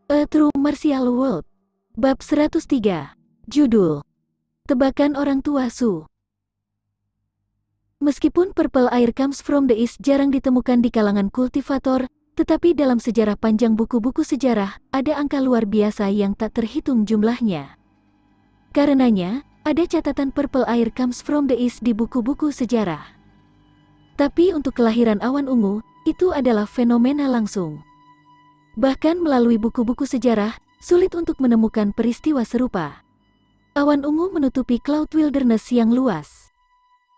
A True Martial World. Bab 103. Judul: Tebakan Orang Tua Su. Meskipun Purple Air Comes from the East jarang ditemukan di kalangan kultivator, tetapi dalam sejarah panjang buku-buku sejarah, ada angka luar biasa yang tak terhitung jumlahnya. Karenanya, ada catatan Purple Air Comes from the East di buku-buku sejarah. Tapi untuk kelahiran awan ungu, itu adalah fenomena langsung. Bahkan melalui buku-buku sejarah, sulit untuk menemukan peristiwa serupa. Awan ungu menutupi Cloud Wilderness yang luas.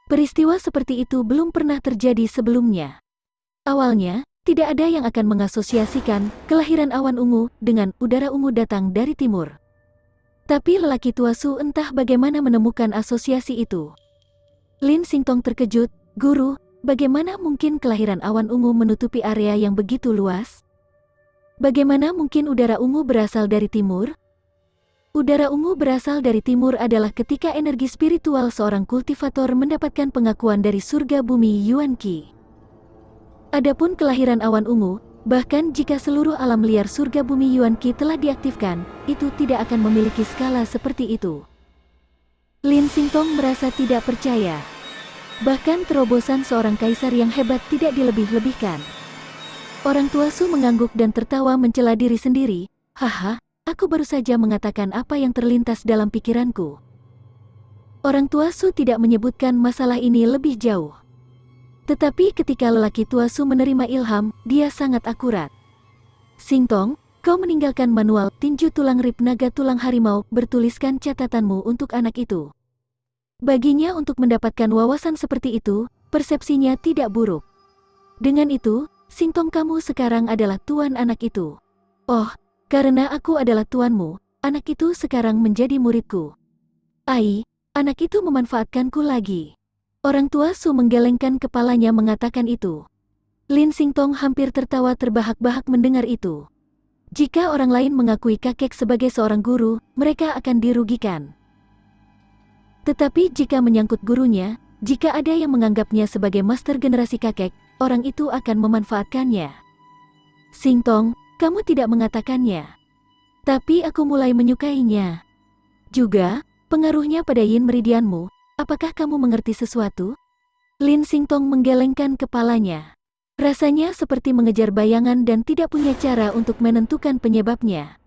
Peristiwa seperti itu belum pernah terjadi sebelumnya. Awalnya, tidak ada yang akan mengasosiasikan kelahiran awan ungu dengan udara ungu datang dari timur. Tapi lelaki tua Su entah bagaimana menemukan asosiasi itu. Lin Xingtong terkejut, "Guru, bagaimana mungkin kelahiran awan ungu menutupi area yang begitu luas? Bagaimana mungkin udara ungu berasal dari timur?" Udara ungu berasal dari timur adalah ketika energi spiritual seorang kultivator mendapatkan pengakuan dari surga bumi Yuan Qi. Adapun kelahiran awan ungu, bahkan jika seluruh alam liar surga bumi Yuan Qi telah diaktifkan, itu tidak akan memiliki skala seperti itu. Lin Xingtong merasa tidak percaya. Bahkan terobosan seorang kaisar yang hebat tidak dilebih-lebihkan. Orang tua Su mengangguk dan tertawa mencela diri sendiri. "Haha, aku baru saja mengatakan apa yang terlintas dalam pikiranku." Orang tua Su tidak menyebutkan masalah ini lebih jauh. Tetapi ketika lelaki tua Su menerima ilham, dia sangat akurat. "Xingtong, kau meninggalkan manual tinju tulang rib naga tulang harimau, bertuliskan catatanmu untuk anak itu." Baginya untuk mendapatkan wawasan seperti itu, persepsinya tidak buruk. Dengan itu, Xingtong, kamu sekarang adalah tuan anak itu. "Oh, karena aku adalah tuanmu, anak itu sekarang menjadi muridku." "Ai, anak itu memanfaatkanku lagi." Orang tua Su menggelengkan kepalanya mengatakan itu. Lin Xingtong hampir tertawa terbahak-bahak mendengar itu. Jika orang lain mengakui kakek sebagai seorang guru, mereka akan dirugikan. Tetapi jika menyangkut gurunya, jika ada yang menganggapnya sebagai master generasi kakek, orang itu akan memanfaatkannya. "Xingtong, kamu tidak mengatakannya. Tapi aku mulai menyukainya. Juga, pengaruhnya pada yin meridianmu, apakah kamu mengerti sesuatu?" Lin Xingtong menggelengkan kepalanya. Rasanya seperti mengejar bayangan dan tidak punya cara untuk menentukan penyebabnya.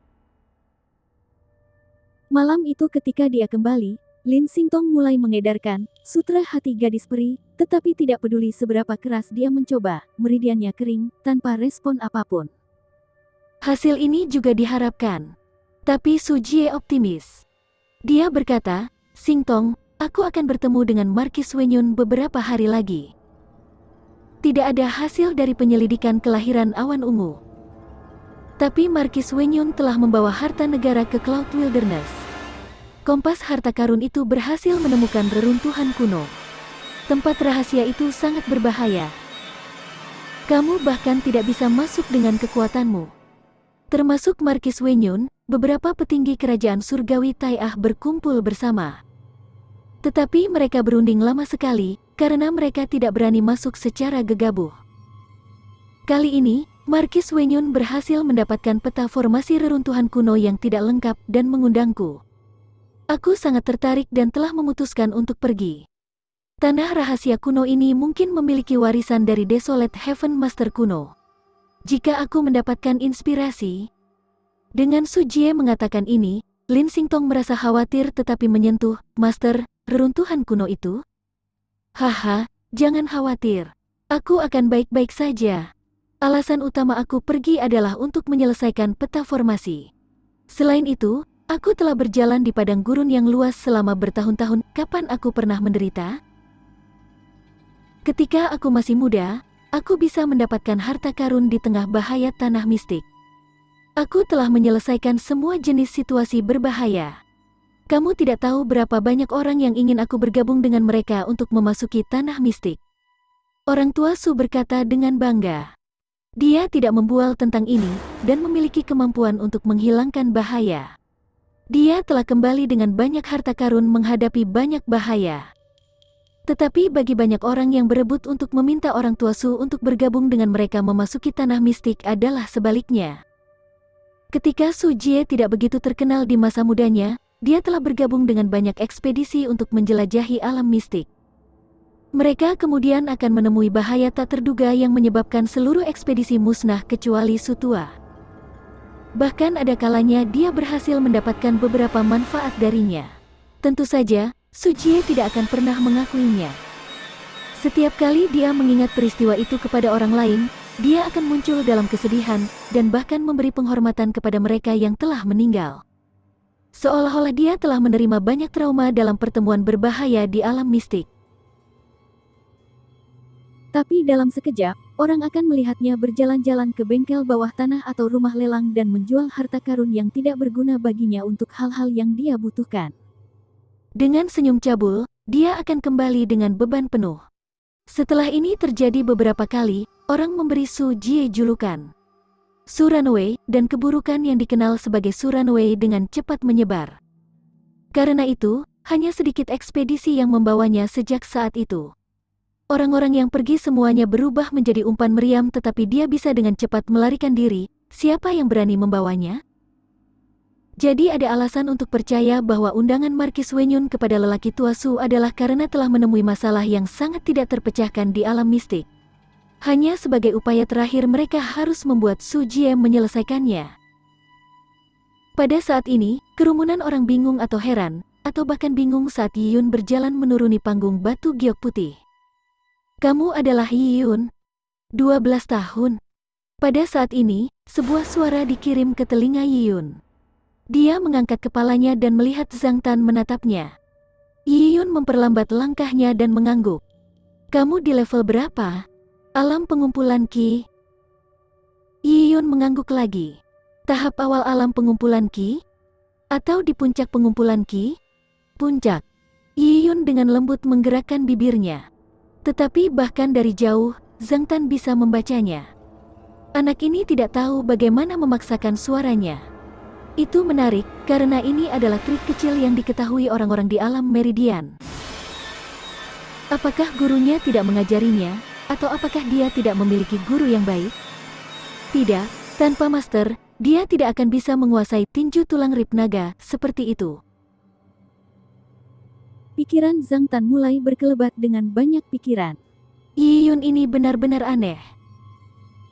Malam itu ketika dia kembali, Lin Xingtong mulai mengedarkan sutra hati gadis peri, tetapi tidak peduli seberapa keras dia mencoba, meridiannya kering, tanpa respon apapun. Hasil ini juga diharapkan. Tapi Su Jie optimis. Dia berkata, "Xingtong, aku akan bertemu dengan Markis Wenyun beberapa hari lagi." Tidak ada hasil dari penyelidikan kelahiran awan ungu. Tapi Markis Wenyun telah membawa harta negara ke Cloud Wilderness. Kompas harta karun itu berhasil menemukan reruntuhan kuno. Tempat rahasia itu sangat berbahaya. Kamu bahkan tidak bisa masuk dengan kekuatanmu. Termasuk Markis Wenyun, beberapa petinggi kerajaan surgawi Tai'ah berkumpul bersama. Tetapi mereka berunding lama sekali, karena mereka tidak berani masuk secara gegabah. Kali ini, Markis Wenyun berhasil mendapatkan peta formasi reruntuhan kuno yang tidak lengkap dan mengundangku. Aku sangat tertarik dan telah memutuskan untuk pergi. Tanah rahasia kuno ini mungkin memiliki warisan dari Desolate Heaven Master kuno. Jika aku mendapatkan inspirasi. Dengan Su Jie mengatakan ini, Lin Xingtong merasa khawatir tetapi menyentuh, "Master, reruntuhan kuno itu?" "Haha, jangan khawatir. Aku akan baik-baik saja. Alasan utama aku pergi adalah untuk menyelesaikan peta formasi. Selain itu, aku telah berjalan di padang gurun yang luas selama bertahun-tahun. Kapan aku pernah menderita? Ketika aku masih muda, aku bisa mendapatkan harta karun di tengah bahaya tanah mistik. Aku telah menyelesaikan semua jenis situasi berbahaya. Kamu tidak tahu berapa banyak orang yang ingin aku bergabung dengan mereka untuk memasuki tanah mistik." Orang tua Su berkata dengan bangga. Dia tidak membual tentang ini, dan memiliki kemampuan untuk menghilangkan bahaya. Dia telah kembali dengan banyak harta karun menghadapi banyak bahaya. Tetapi bagi banyak orang yang berebut untuk meminta orang tua Su untuk bergabung dengan mereka memasuki tanah mistik adalah sebaliknya. Ketika Su Jie tidak begitu terkenal di masa mudanya, dia telah bergabung dengan banyak ekspedisi untuk menjelajahi alam mistik. Mereka kemudian akan menemui bahaya tak terduga yang menyebabkan seluruh ekspedisi musnah kecuali Su Tua. Bahkan ada kalanya dia berhasil mendapatkan beberapa manfaat darinya. Tentu saja, Su Jie tidak akan pernah mengakuinya. Setiap kali dia mengingat peristiwa itu kepada orang lain, dia akan muncul dalam kesedihan, dan bahkan memberi penghormatan kepada mereka yang telah meninggal. Seolah-olah dia telah menerima banyak trauma dalam pertemuan berbahaya di alam mistik. Tapi dalam sekejap, orang akan melihatnya berjalan-jalan ke bengkel bawah tanah atau rumah lelang dan menjual harta karun yang tidak berguna baginya untuk hal-hal yang dia butuhkan. Dengan senyum cabul, dia akan kembali dengan beban penuh. Setelah ini terjadi beberapa kali, orang memberi Su Jie julukan Su Runaway, dan keburukan yang dikenal sebagai Su Runaway dengan cepat menyebar. Karena itu, hanya sedikit ekspedisi yang membawanya sejak saat itu. Orang-orang yang pergi semuanya berubah menjadi umpan meriam, tetapi dia bisa dengan cepat melarikan diri. Siapa yang berani membawanya? Jadi ada alasan untuk percaya bahwa undangan Markis Wenyun kepada lelaki tua Su adalah karena telah menemui masalah yang sangat tidak terpecahkan di alam mistik. Hanya sebagai upaya terakhir mereka harus membuat Su Jie menyelesaikannya. Pada saat ini, kerumunan orang bingung atau heran, atau bahkan bingung saat Yi Yun berjalan menuruni panggung batu giok putih. Kamu adalah Yi Yun? 12 tahun. Pada saat ini, sebuah suara dikirim ke telinga Yi Yun. Dia mengangkat kepalanya dan melihat Zhang Tan menatapnya. Yi Yun memperlambat langkahnya dan mengangguk. Kamu di level berapa? Alam pengumpulan Qi? Yi Yun mengangguk lagi. Tahap awal alam pengumpulan Qi? Atau di puncak pengumpulan Qi? Puncak. Yi Yun dengan lembut menggerakkan bibirnya. Tetapi bahkan dari jauh, Zhang Tan bisa membacanya. Anak ini tidak tahu bagaimana memaksakan suaranya. Itu menarik, karena ini adalah trik kecil yang diketahui orang-orang di alam Meridian. Apakah gurunya tidak mengajarinya, atau apakah dia tidak memiliki guru yang baik? Tidak, tanpa master, dia tidak akan bisa menguasai tinju tulang rib naga seperti itu. Pikiran Zhang Tan mulai berkelebat dengan banyak pikiran. Yi Yun ini benar-benar aneh.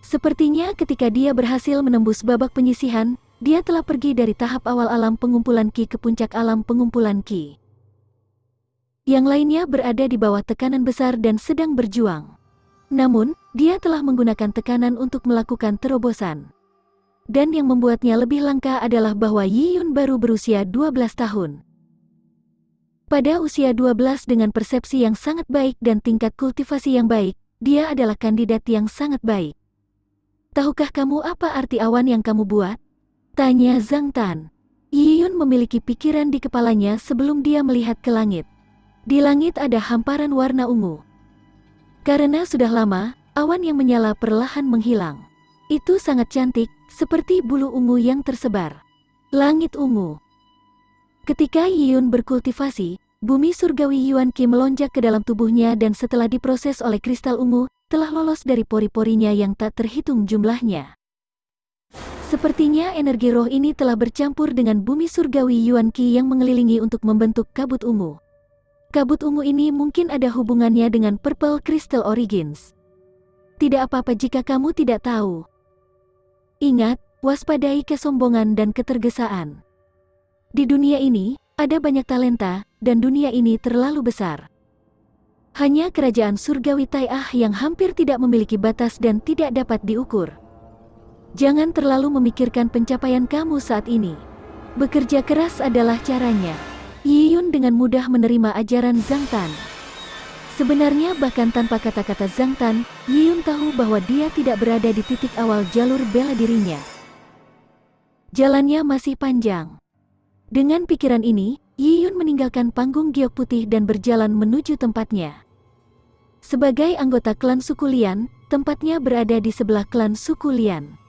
Sepertinya ketika dia berhasil menembus babak penyisihan, dia telah pergi dari tahap awal alam pengumpulan Qi ke puncak alam pengumpulan Qi. Yang lainnya berada di bawah tekanan besar dan sedang berjuang. Namun, dia telah menggunakan tekanan untuk melakukan terobosan. Dan yang membuatnya lebih langka adalah bahwa Yi Yun baru berusia 12 tahun. Pada usia 12 dengan persepsi yang sangat baik dan tingkat kultivasi yang baik, dia adalah kandidat yang sangat baik. Tahukah kamu apa arti awan yang kamu buat? Tanya Zhang Tan. Yi Yun memiliki pikiran di kepalanya sebelum dia melihat ke langit. Di langit ada hamparan warna ungu. Karena sudah lama, awan yang menyala perlahan menghilang. Itu sangat cantik, seperti bulu ungu yang tersebar. Langit ungu. Ketika Yi Yun berkultivasi, bumi surgawi Yuan Qi melonjak ke dalam tubuhnya dan setelah diproses oleh kristal ungu, telah lolos dari pori-porinya yang tak terhitung jumlahnya. Sepertinya energi roh ini telah bercampur dengan bumi surgawi Yuan Qi yang mengelilingi untuk membentuk kabut ungu. Kabut ungu ini mungkin ada hubungannya dengan Purple Crystal Origins. Tidak apa-apa jika kamu tidak tahu. Ingat, waspadai kesombongan dan ketergesaan. Di dunia ini, ada banyak talenta, dan dunia ini terlalu besar. Hanya kerajaan surgawi Tai'ah yang hampir tidak memiliki batas dan tidak dapat diukur. Jangan terlalu memikirkan pencapaian kamu saat ini. Bekerja keras adalah caranya. Yi Yun dengan mudah menerima ajaran Zhang Tan. Sebenarnya bahkan tanpa kata-kata Zhang Tan, Yi Yun tahu bahwa dia tidak berada di titik awal jalur bela dirinya. Jalannya masih panjang. Dengan pikiran ini, Yi Yun meninggalkan panggung giok putih dan berjalan menuju tempatnya. Sebagai anggota klan suku Lian, tempatnya berada di sebelah klan suku Lian.